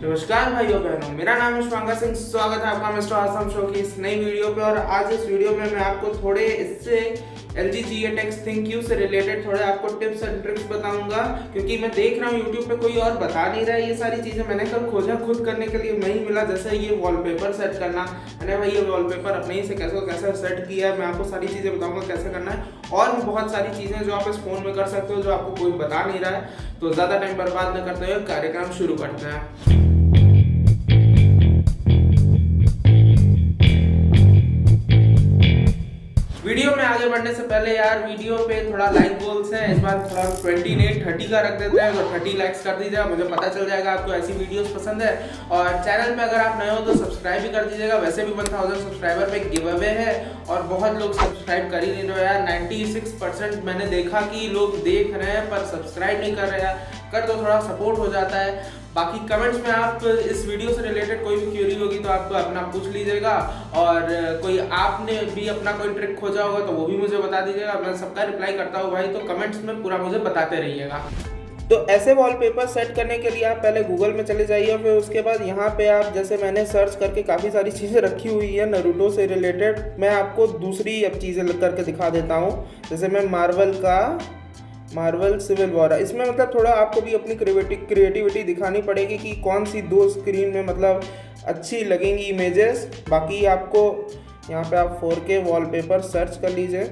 नमस्कार भाइयों बहनों, मेरा नाम है शुभांकर सिंह। स्वागत है आपका मिस्टर आसम शो की इस नई वीडियो पे। और आज इस वीडियो में मैं आपको थोड़े इससे LG G8X ThinQ से रिलेटेड थोड़े आपको टिप्स एंड ट्रिक्स बताऊंगा, क्योंकि मैं देख रहा हूँ YouTube पे कोई और बता नहीं रहा है ये सारी चीज़ें। मैंने कल खोजा खुद करने के लिए नहीं मिला। जैसे ये वॉलपेपर सेट करना, मैंने भाई ये वॉलपेपर अपने ही से कैसे सेट किया है, मैं आपको सारी चीज़ें बताऊँगा कैसे करना है। और भी बहुत सारी चीज़ें जो आप इस फ़ोन में कर सकते हो जो आपको कोई बता नहीं रहा है। तो ज़्यादा टाइम बर्बाद न करते हुए कार्यक्रम शुरू करते हैं। वीडियो में आगे बढ़ने से पहले यार वीडियो पे थोड़ा लाइक गोल्स है, इस बार थोड़ा 20 नहीं 30 का रख देते हैं। तो 30 लाइक्स कर दीजिएगा, मुझे पता चल जाएगा आपको ऐसी वीडियोस पसंद है। और चैनल पे अगर आप नए हो तो सब्सक्राइब भी कर दीजिएगा। वैसे भी 1000 सब्सक्राइबर पे गिव अवे है और बहुत लोग सब्सक्राइब कर ही नहीं रहे यार। 96% मैंने देखा कि लोग देख रहे हैं पर सब्सक्राइब नहीं कर रहे हैं। कर तो थोड़ा सपोर्ट हो जाता है। बाकी कमेंट्स में आप इस वीडियो से रिलेटेड कोई भी क्वेरी होगी तो आप अपना पूछ लीजिएगा। और कोई आपने भी अपना कोई ट्रिक खोजा होगा तो वो भी मुझे बता दीजिएगा। मैं सबका रिप्लाई करता हूँ भाई, तो कमेंट्स में पूरा मुझे बताते रहिएगा। तो ऐसे वॉलपेपर सेट करने के लिए आप पहले गूगल में चले जाइए। फिर उसके बाद यहाँ पे आप, जैसे मैंने सर्च करके काफ़ी सारी चीज़ें रखी हुई है नारुतो से रिलेटेड। मैं आपको दूसरी अब चीज़ें करके दिखा देता हूँ। जैसे मैं मार्वल सिविल वॉर, इसमें मतलब थोड़ा आपको भी अपनी क्रिएटिविटी दिखानी पड़ेगी कि कौन सी दो स्क्रीन में मतलब अच्छी लगेंगी इमेजेस। बाकी आपको यहाँ पे आप 4K वॉलपेपर सर्च कर लीजिए,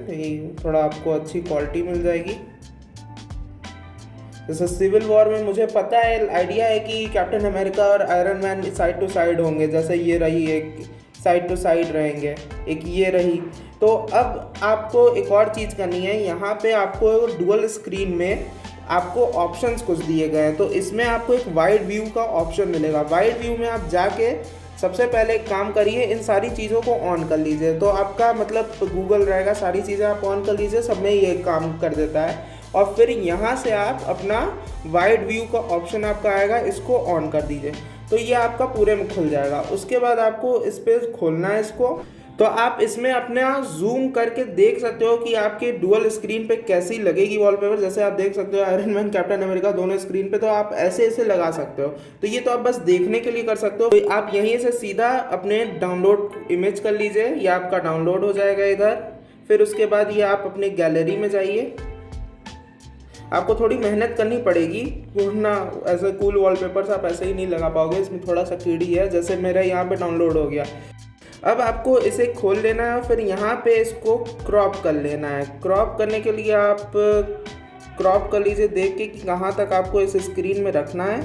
थोड़ा आपको अच्छी क्वालिटी मिल जाएगी। जैसे सिविल वॉर में मुझे पता है, आइडिया है कि कैप्टन अमेरिका और Iron Man side to side होंगे। जैसे ये रही, एक साइड टू साइड रहेंगे, एक ये रही। तो अब आपको एक और चीज़ करनी है। यहाँ पे आपको डुअल स्क्रीन में आपको ऑप्शंस कुछ दिए गए हैं। तो इसमें आपको एक वाइड व्यू का ऑप्शन मिलेगा। वाइड व्यू में आप जाके सबसे पहले एक काम करिए, इन सारी चीज़ों को ऑन कर लीजिए। तो आपका मतलब गूगल रहेगा, सारी चीज़ें आप ऑन कर लीजिए, सब में ये काम कर देता है। और फिर यहाँ से आप अपना वाइड व्यू का ऑप्शन आपका आएगा, इसको ऑन कर दीजिए। तो ये आपका पूरे में खुल जाएगा। उसके बाद आपको इस पर खोलना है इसको। तो आप इसमें अपना जूम करके देख सकते हो कि आपके डुअल स्क्रीन पे कैसी लगेगी वॉलपेपर। जैसे आप देख सकते हो आयरन मैन, कैप्टन अमेरिका दोनों स्क्रीन पे। तो आप ऐसे लगा सकते हो। तो ये तो आप बस देखने के लिए कर सकते हो। तो आप यहीं से सीधा अपने डाउनलोड इमेज कर लीजिए, ये आपका डाउनलोड हो जाएगा इधर। फिर उसके बाद ये आप अपने गैलरी में जाइए। आपको थोड़ी मेहनत करनी पड़ेगी, वरना ऐसे कूल वॉलपेपर्स आप ऐसे ही नहीं लगा पाओगे, इसमें थोड़ा सा कीड़ी है। जैसे मेरा यहाँ पे डाउनलोड हो गया। अब आपको इसे खोल लेना है, फिर यहाँ पे इसको क्रॉप कर लेना है। क्रॉप करने के लिए आप क्रॉप कर लीजिए, देख के कि कहाँ तक आपको इस स्क्रीन में रखना है,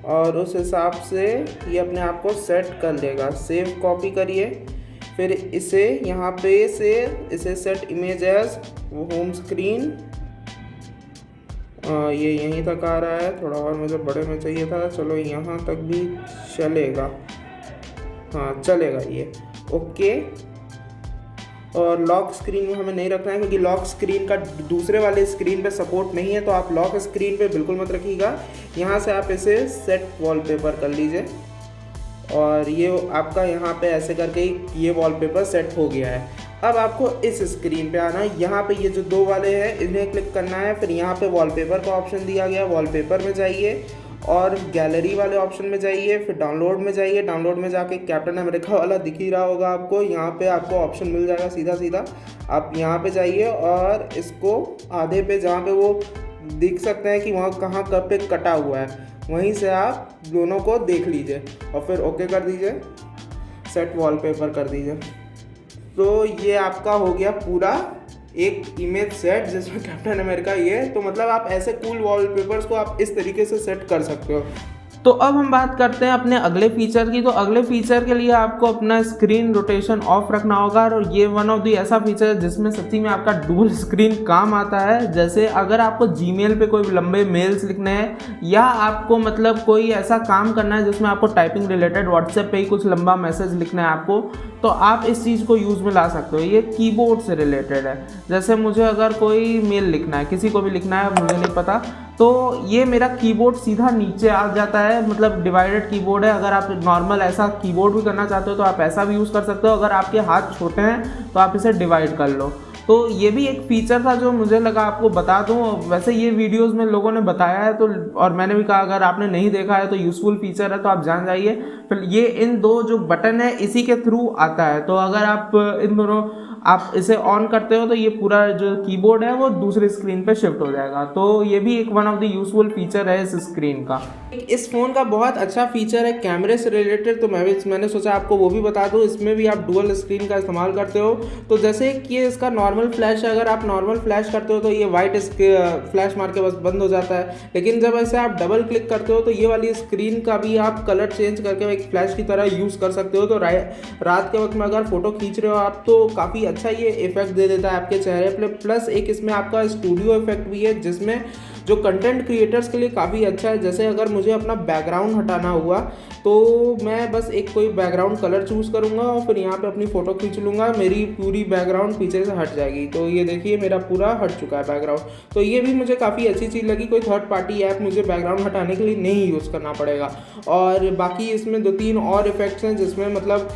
और उस हिसाब से ये अपने आप को सेट कर लेगा। सेव कॉपी करिए, फिर इसे यहाँ पे से इसे set image age home screen. ये यहीं तक आ रहा है, थोड़ा और मुझे बड़े में चाहिए था। चलो यहाँ तक भी चलेगा, हाँ चलेगा ये, ओके। और लॉक स्क्रीन में हमें नहीं रखना है, क्योंकि लॉक स्क्रीन का दूसरे वाले स्क्रीन पे सपोर्ट नहीं है। तो आप लॉक स्क्रीन पे बिल्कुल मत रखिएगा। यहाँ से आप इसे सेट वॉलपेपर कर लीजिए, और ये आपका यहाँ पे ऐसे करके ये वॉलपेपर सेट हो गया है। अब आपको इस स्क्रीन पे आना है। यहाँ पे ये जो दो वाले हैं इन्हें क्लिक करना है। फिर यहाँ पे वॉलपेपर का ऑप्शन दिया गया, वॉलपेपर में जाइए और गैलरी वाले ऑप्शन में जाइए। फिर डाउनलोड में जाइए। डाउनलोड में जाके कैप्टन अमेरिका वाला दिख ही रहा होगा आपको, यहाँ पे आपको ऑप्शन मिल जाएगा सीधा। आप यहाँ पे जाइए और इसको आधे पे, जहाँ पे वो दिख सकते हैं कि वहाँ कहाँ पे कटा हुआ है, वहीं से आप दोनों को देख लीजिए और फिर ओके कर दीजिए, सेट वॉलपेपर कर दीजिए। तो ये आपका हो गया पूरा एक इमेज सेट जिसमें कैप्टन अमेरिका ये। तो मतलब आप ऐसे कूल वॉलपेपर्स को आप इस तरीके से सेट कर सकते हो। तो अब हम बात करते हैं अपने अगले फीचर की। तो अगले फीचर के लिए आपको अपना स्क्रीन रोटेशन ऑफ रखना होगा। और ये वन ऑफ द ऐसा फीचर है जिसमें सच्ची में आपका डुअल स्क्रीन काम आता है। जैसे अगर आपको जीमेल पे कोई लंबे मेल्स लिखने हैं, या आपको मतलब कोई ऐसा काम करना है जिसमें आपको टाइपिंग रिलेटेड व्हाट्सएप पे ही कुछ लंबा मैसेज लिखना है आपको, तो आप इस चीज़ को यूज़ में ला सकते हो। ये कीबोर्ड से रिलेटेड है। जैसे मुझे अगर कोई मेल लिखना है, किसी को भी लिखना है, मुझे नहीं पता, तो ये मेरा कीबोर्ड सीधा नीचे आ जाता है। मतलब डिवाइडेड कीबोर्ड है। अगर आप नॉर्मल ऐसा कीबोर्ड भी करना चाहते हो तो आप ऐसा भी यूज़ कर सकते हो। अगर आपके हाथ छोटे हैं तो आप इसे डिवाइड कर लो। तो ये भी एक फीचर था जो मुझे लगा आपको बता दूं। वैसे ये वीडियोस में लोगों ने बताया है तो, और मैंने भी कहा अगर आपने नहीं देखा है तो यूज़फुल फीचर है तो आप जान जाइए। फिर ये इन दो जो बटन है इसी के थ्रू आता है, तो अगर आप इन दोनों आप इसे ऑन करते हो तो ये पूरा जो कीबोर्ड है वो दूसरी स्क्रीन पे शिफ्ट हो जाएगा। तो ये भी एक one of the useful feature है इस स्क्रीन का। इस फ़ोन का बहुत अच्छा फीचर है कैमरे से रिलेटेड, तो मैंने सोचा आपको वो भी बता दूं। इसमें भी आप डुअल स्क्रीन का इस्तेमाल करते हो, तो जैसे कि ये इसका नॉर्मल फ्लैश है, अगर आप नॉर्मल फ्लैश करते हो तो ये वाइट फ्लैश मार के बस बंद हो जाता है। लेकिन जब ऐसे आप डबल क्लिक करते हो तो ये वाली स्क्रीन का भी आप कलर चेंज करके एक फ्लैश की तरह यूज़ कर सकते हो। तो रात के वक्त में अगर फ़ोटो खींच रहे हो आप तो काफ़ी अच्छा ये इफेक्ट दे देता है आपके चेहरे पे। प्लस एक इसमें आपका स्टूडियो इफेक्ट भी है, जिसमें जो कंटेंट क्रिएटर्स के लिए काफ़ी अच्छा है। जैसे अगर मुझे अपना बैकग्राउंड हटाना हुआ तो मैं बस एक कोई बैकग्राउंड कलर चूज़ करूँगा और फिर यहाँ पे अपनी फ़ोटो खींच लूँगा, मेरी पूरी बैकग्राउंड पीछे से हट जाएगी। तो ये देखिए मेरा पूरा हट चुका है बैकग्राउंड। तो ये भी मुझे काफ़ी अच्छी चीज़ लगी, कोई थर्ड पार्टी ऐप मुझे बैकग्राउंड हटाने के लिए नहीं यूज़ करना पड़ेगा। और बाकी इसमें 2-3 और इफेक्ट्स हैं, जिसमें मतलब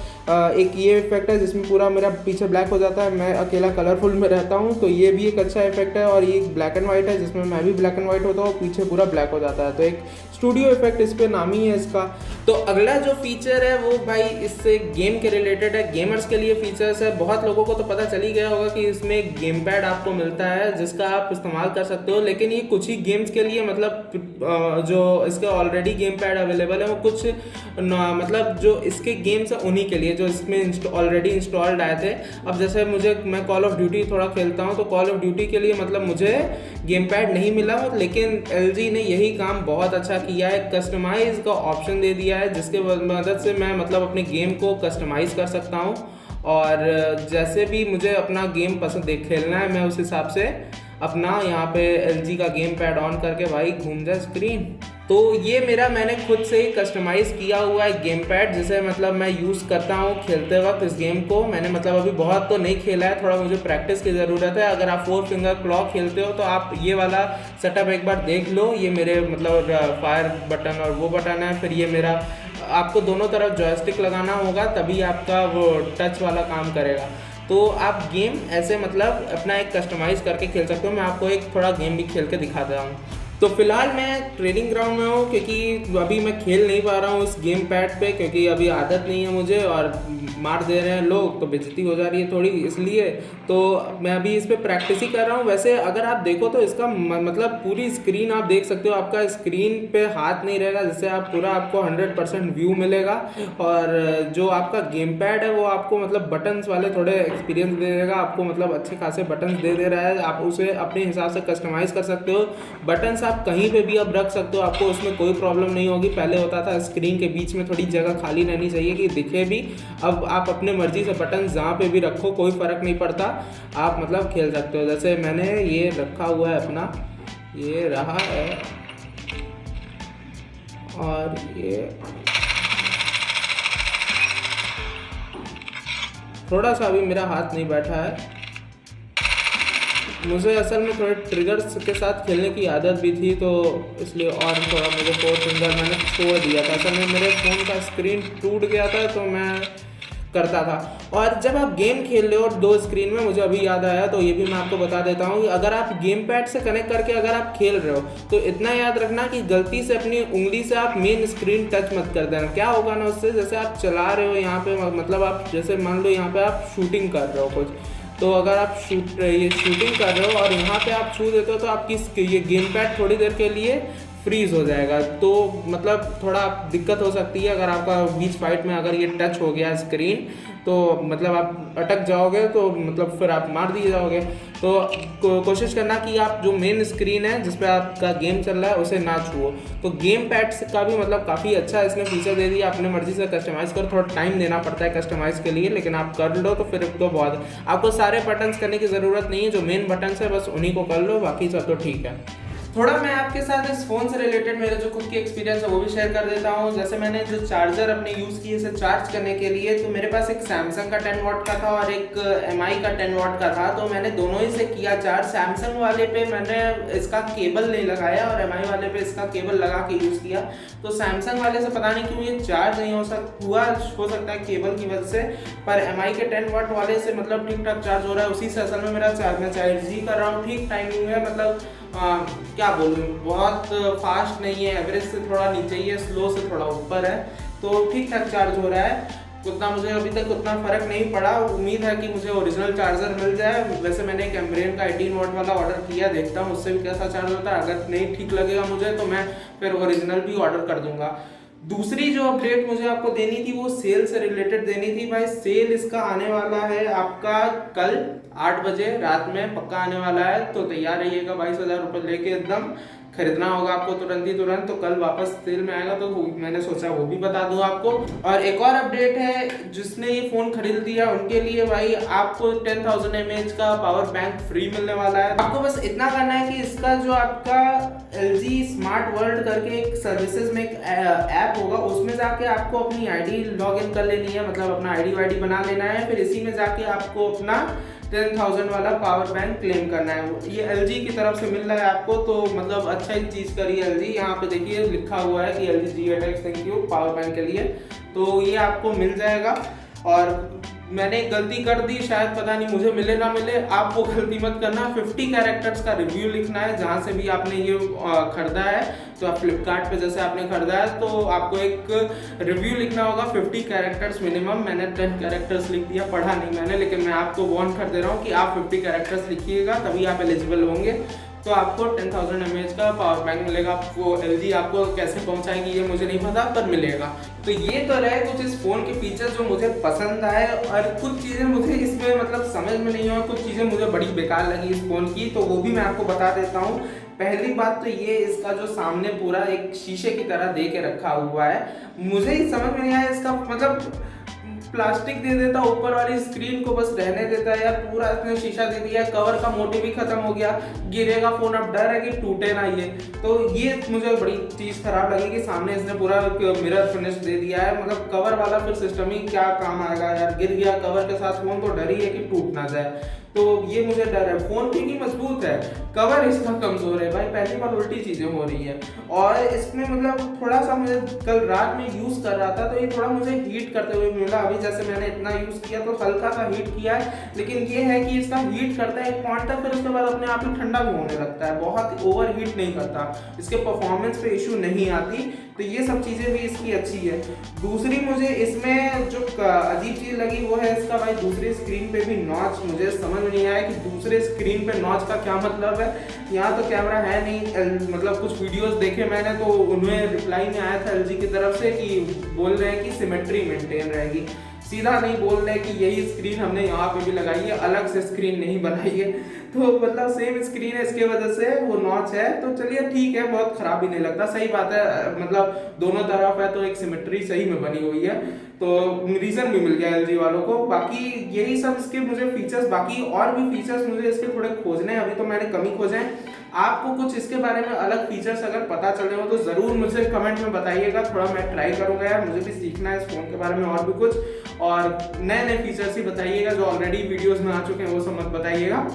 एक ये इफेक्ट है जिसमें पूरा मेरा पीछे ब्लैक हो जाता है, मैं अकेला कलरफुल में रहता हूँ, तो ये भी एक अच्छा इफेक्ट है। और ये ब्लैक एंड वाइट है जिसमें मैं भी ब्लैक एंड वाइट होता हूँ, पीछे पूरा ब्लैक हो जाता है। तो एक स्टूडियो इफेक्ट इस पे नाम ही है इसका। तो अगला जो फीचर है वो भाई इससे गेम के रिलेटेड है, गेमर्स के लिए फीचर्स है। बहुत लोगों को तो पता चल ही गया होगा कि इसमें गेम पैड आपको मिलता है जिसका आप इस्तेमाल कर सकते हो, लेकिन ये कुछ ही गेम्स के लिए, मतलब जो इसके ऑलरेडी गेम पैड अवेलेबल है वो कुछ मतलब जो इसके गेम्स हैं उन्हीं के लिए जो इसमें ऑलरेडी इंस्टॉल्ड आए थे। अब जैसे मैं कॉल ऑफ ड्यूटी थोड़ा खेलता हूँ, तो कॉल ऑफ ड्यूटी के लिए मतलब मुझे गेम पैड नहीं मिला, लेकिन LG ने यही काम बहुत अच्छा किया है, कस्टमाइज का ऑप्शन दे दिया है, जिसके मदद से मैं मतलब अपने गेम को कस्टमाइज़ कर सकता हूँ। और जैसे भी मुझे अपना गेम पसंद खेलना है मैं उस हिसाब से अपना यहाँ पे LG का गेम पैड ऑन करके भाई घूम जाए स्क्रीन। तो ये मैंने खुद से ही कस्टमाइज़ किया हुआ है गेम पैड, जिसे मतलब मैं यूज़ करता हूँ खेलते वक्त इस गेम को। मैंने मतलब अभी बहुत तो नहीं खेला है, थोड़ा मुझे प्रैक्टिस की ज़रूरत है। अगर आप 4 फिंगर क्लॉक खेलते हो तो आप ये वाला सेटअप एक बार देख लो। ये मेरे मतलब फायर बटन और वो बटन है, फिर ये मेरा आपको दोनों तरफ जॉयस्टिक लगाना होगा तभी आपका वो टच वाला काम करेगा। तो आप गेम ऐसे मतलब अपना एक कस्टमाइज़ करके खेल सकते हो। मैं आपको एक थोड़ा गेम भी खेल के दिखाता हूँ। तो फिलहाल मैं ट्रेनिंग ग्राउंड में हूँ, क्योंकि अभी मैं खेल नहीं पा रहा हूँ इस गेम पैड पे, क्योंकि अभी आदत नहीं है मुझे और मार दे रहे हैं लोग तो बेइज्जती हो जा रही है थोड़ी, इसलिए तो मैं अभी इस पे प्रैक्टिस ही कर रहा हूँ। वैसे अगर आप देखो तो इसका मतलब पूरी स्क्रीन आप देख सकते हो, आपका स्क्रीन पे हाथ नहीं रहेगा, जिससे आप पूरा आपको 100% व्यू मिलेगा। और जो आपका गेम पैड है वो आपको मतलब बटन्स वाले थोड़े एक्सपीरियंस दे देगा आपको, मतलब अच्छे खासे बटन्स दे रहा है। आप उसे अपने हिसाब से कस्टमाइज़ कर सकते हो। बटन्स आप कहीं पे भी अब रख सकते हो, आपको उसमें कोई प्रॉब्लम नहीं होगी। पहले होता था स्क्रीन के बीच में थोड़ी जगह खाली रहनी चाहिए कि दिखे भी, अब आप अपने मर्जी से बटन जहाँ पे भी रखो कोई फ़र्क नहीं पड़ता, आप मतलब खेल सकते हो। जैसे मैंने ये रखा हुआ है अपना, ये रहा है, और ये थोड़ा सा अभी मेरा हाथ नहीं बैठा है। मुझे असल में थोड़े ट्रिगर्स के साथ खेलने की आदत भी थी, तो इसलिए और थोड़ा मुझे 4 फिंगर मैंने छोड़ दिया था। असल में मेरे फ़ोन का स्क्रीन टूट गया था तो मैं करता था। और जब आप गेम खेल रहे हो 2 स्क्रीन में, मुझे अभी याद आया तो ये भी मैं आपको बता देता हूँ कि अगर आप गेम पैड से कनेक्ट करके अगर आप खेल रहे हो तो इतना याद रखना कि गलती से अपनी उंगली से आप मेन स्क्रीन टच मत कर देना। क्या होगा ना उससे, जैसे आप चला रहे हो यहाँ पे, मतलब आप जैसे मान लो यहाँ पे आप शूटिंग कर रहे हो कुछ, तो अगर आप शूटिंग कर रहे हो और यहाँ पे आप छू देते हो तो आपकी ये गेम पैड थोड़ी देर के लिए फ्रीज हो जाएगा। तो मतलब थोड़ा दिक्कत हो सकती है अगर आपका बीच फाइट में अगर ये टच हो गया स्क्रीन, तो मतलब आप अटक जाओगे, तो मतलब फिर आप मार दिए जाओगे। तो कोशिश करना कि आप जो मेन स्क्रीन है जिस पे आपका गेम चल रहा है उसे ना छुओ। तो गेम पैड का भी मतलब काफ़ी अच्छा इसने फीचर दे दिया, अपने मर्जी से कस्टमाइज़ करो। थोड़ा टाइम देना पड़ता है कस्टमाइज़ के लिए, लेकिन आप कर लो तो फिर तो बहुत, आपको सारे बटन्स करने की ज़रूरत नहीं है, जो मेन बटन्स है बस उन्हीं को कर लो, बाकी सब तो ठीक है। थोड़ा मैं आपके साथ इस फ़ोन से रिलेटेड मेरे जो खुद की एक्सपीरियंस है वो भी शेयर कर देता हूँ। जैसे मैंने जो चार्जर अपने यूज़ किए इसे चार्ज करने के लिए, तो मेरे पास एक सैमसंग का 10 वाट का था और एक एमआई का 10 वाट का था। तो मैंने दोनों ही से किया चार्ज। सैमसंग वाले पे मैंने इसका केबल नहीं लगाया और एमआई वाले पे इसका केबल लगा के यूज़ किया। तो सैमसंग वाले से पता नहीं क्यों ये चार्ज नहीं हो सकता है केबल की वजह से, पर एमआई के 10 वाट वाले से मतलब ठीक ठाक चार्ज हो रहा है। उसी से असल में मेरा चार्ज मैं चार्ज ही कर रहा हूँ, ठीक टाइमिंग है। मतलब क्या बोलूँ, बहुत फास्ट नहीं है, एवरेज से थोड़ा नीचे ही है, स्लो से थोड़ा ऊपर है, तो ठीक ठाक चार्ज हो रहा है। उतना मुझे अभी तक उतना फ़र्क नहीं पड़ा। उम्मीद है कि मुझे ओरिजिनल चार्जर मिल जाए। वैसे मैंने एक एम्ब्रेन का 18 वाट वाला ऑर्डर किया, देखता हूँ उससे भी कैसा चार्ज होता है। अगर नहीं ठीक लगेगा मुझे तो मैं फिर ओरिजिनल भी ऑर्डर कर दूंगा। दूसरी जो अपडेट मुझे आपको देनी थी वो सेल से रिलेटेड देनी थी। भाई सेल इसका आने वाला है आपका कल 8 बजे रात में पक्का आने वाला है, तो तैयार रहिएगा। 22,000 रुपये लेके एकदम खरीदना होगा आपको तुरंत। तो कल वापस सेल में आएगा, तो मैंने सोचा वो भी बता दूं आपको। और एक और अपडेट है, जिसने ये फ़ोन खरीद लिया उनके लिए भाई आपको 10,000 mAh का पावर बैंक फ्री मिलने वाला है। आपको बस इतना करना है कि इसका जो आपका LG स्मार्ट वर्ल्ड करके एक सर्विसेज में एक ऐप होगा, उसमें जाके आपको अपनी आईडी लॉगिन कर लेनी है, मतलब अपना आईडी वाईडी बना लेना है। फिर इसी में जाके आपको अपना 10,000 वाला पावर बैंक क्लेम करना है। ये LG की तरफ से मिल रहा है आपको, तो मतलब अच्छा ही चीज़ करी है LG। यहाँ पे देखिए लिखा हुआ है कि LG G8X thank you power bank के लिए, तो ये आपको मिल जाएगा। और मैंने गलती कर दी शायद, पता नहीं मुझे मिले ना मिले, आप वो गलती मत करना। 50 कैरेक्टर्स का रिव्यू लिखना है जहाँ से भी आपने ये खरीदा है। तो आप फ्लिपकार्ट पे जैसे आपने खरीदा है तो आपको एक रिव्यू लिखना होगा 50 कैरेक्टर्स मिनिमम। मैंने 10 कैरेक्टर्स लिख दिया, पढ़ा नहीं मैंने, लेकिन मैं आपको वार्न कर दे रहा हूँ कि आप 50 कैरेक्टर्स लिखिएगा, तभी आप एलिजिबल होंगे। तो आपको 10,000 mAh का पावर बैंक मिलेगा। वो LG आपको कैसे पहुंचाएगी ये मुझे नहीं पता, पर मिलेगा। तो ये तो रहे कुछ इस फ़ोन के फीचर्स जो मुझे पसंद आए, और कुछ चीज़ें मुझे इसमें मतलब समझ में नहीं आई, कुछ चीज़ें मुझे बड़ी बेकार लगी इस फ़ोन की, तो वो भी मैं आपको बता देता हूँ। पहली बात तो ये, इसका जो सामने पूरा एक शीशे की तरह दे के रखा हुआ है, मुझे ही समझ में नहीं आया इसका मतलब प्लास्टिक दे देता, ऊपर वाली स्क्रीन को बस रहने देता है यार। पूरा इसने शीशा दे दिया, कवर का मोटिव भी खत्म हो गया, गिरेगा फोन, अब डर है कि टूटे ना ये। तो ये मुझे बड़ी चीज़ खराब लगी कि सामने इसने पूरा मिरर फिनिश दे दिया है। मतलब कवर वाला फिर सिस्टम ही क्या काम आएगा यार, गिर गया कवर के साथ फोन तो डर ही है कि टूट ना जाए। तो ये मुझे डर है। फोन क्योंकि मजबूत है, कवर इसका कमजोर है भाई, पहली बार उल्टी चीजें हो रही है। और इसमें मतलब थोड़ा सा मुझे कल रात में यूज कर रहा था तो ये थोड़ा मुझे हीट करते हुए मिला। अभी जैसे मैंने इतना यूज किया तो हल्का सा हीट किया है, लेकिन ये है कि इसका हीट करता है एक पॉइंट तक, फिर उसके बाद अपने आप ही ठंडा भी होने लगता है, बहुत ओवर हीट नहीं करता, इसके परफॉर्मेंस पे इशू नहीं आती। तो ये सब चीज़ें भी इसकी अच्छी है। दूसरी मुझे इसमें जो अजीब चीज़ लगी वो है इसका भाई दूसरी स्क्रीन पे भी नॉच। मुझे समझ नहीं आया कि दूसरे स्क्रीन पे नॉच का क्या मतलब है। यहाँ तो कैमरा है नहीं, मतलब कुछ वीडियोस देखे मैंने तो उन्हें रिप्लाई में आया था LG की तरफ से कि बोल रहे हैं कि सिमेट्री मेंटेन रहेगी, सीधा नहीं बोल रहे कि यही स्क्रीन हमने यहाँ पे भी लगाई है, अलग से स्क्रीन नहीं बनाई है। तो मतलब सेम स्क्रीन है, इसके वजह से वो नॉच है। तो चलिए ठीक है, बहुत खराब भी नहीं लगता, सही बात है, मतलब दोनों तरफ है तो एक सिमेट्री सही में बनी हुई है, तो रीजन भी मिल गया LG वालों को। बाकी यही सब इसके मुझे फीचर्स, बाकी और भी फीचर्स मुझे इसके थोड़े खोजने हैं, अभी तो मैंने कम ही खोजे हैं। आपको कुछ इसके बारे में अलग फीचर्स अगर पता चले हो तो ज़रूर मुझे कमेंट में बताइएगा, थोड़ा मैं ट्राई करूँगा यार, मुझे भी सीखना है इस फ़ोन के बारे में और भी कुछ, और नए नए फीचर्स ही बताइएगा, जो ऑलरेडी वीडियोस में आ चुके हैं वो सब मत बताइएगा।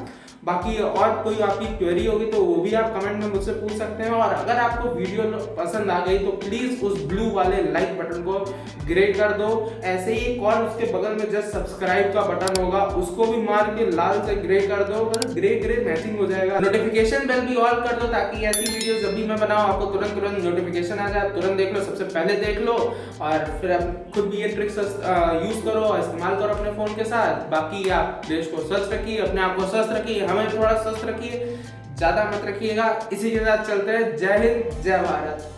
बाकी और कोई आपकी क्वेरी होगी तो वो भी आप कमेंट में मुझसे पूछ सकते हैं। और अगर आपको वीडियो पसंद आ गई तो प्लीज़ उस ब्लू वाले लाइक बटन को ग्रे कर दो, ऐसे ही एक और उसके बगल में जस्ट सब्सक्राइब का बटन होगा उसको भी मार के लाल से ग्रे कर दो, मतलब ग्रे ग्रे मैचिंग हो जाएगा। नोटिफिकेशन बेल भी ऑल कर दो ताकि ऐसी वीडियो जब भी मैं बनाऊँ आपको तुरंत नोटिफिकेशन आ जाए, तुरंत देख लो, सबसे पहले देख लो, और फिर आप खुद भी ये ट्रिक्स यूज़ करो, इस्तेमाल करो अपने फ़ोन के साथ। बाकी आप देश को स्वस्थ रखिए, अपने आप को स्वस्थ रखिए, हमें थोड़ा स्वस्थ रखिए, ज़्यादा मत रखिएगा। इसी के साथ चलते हैं। जय हिंद, जय भारत।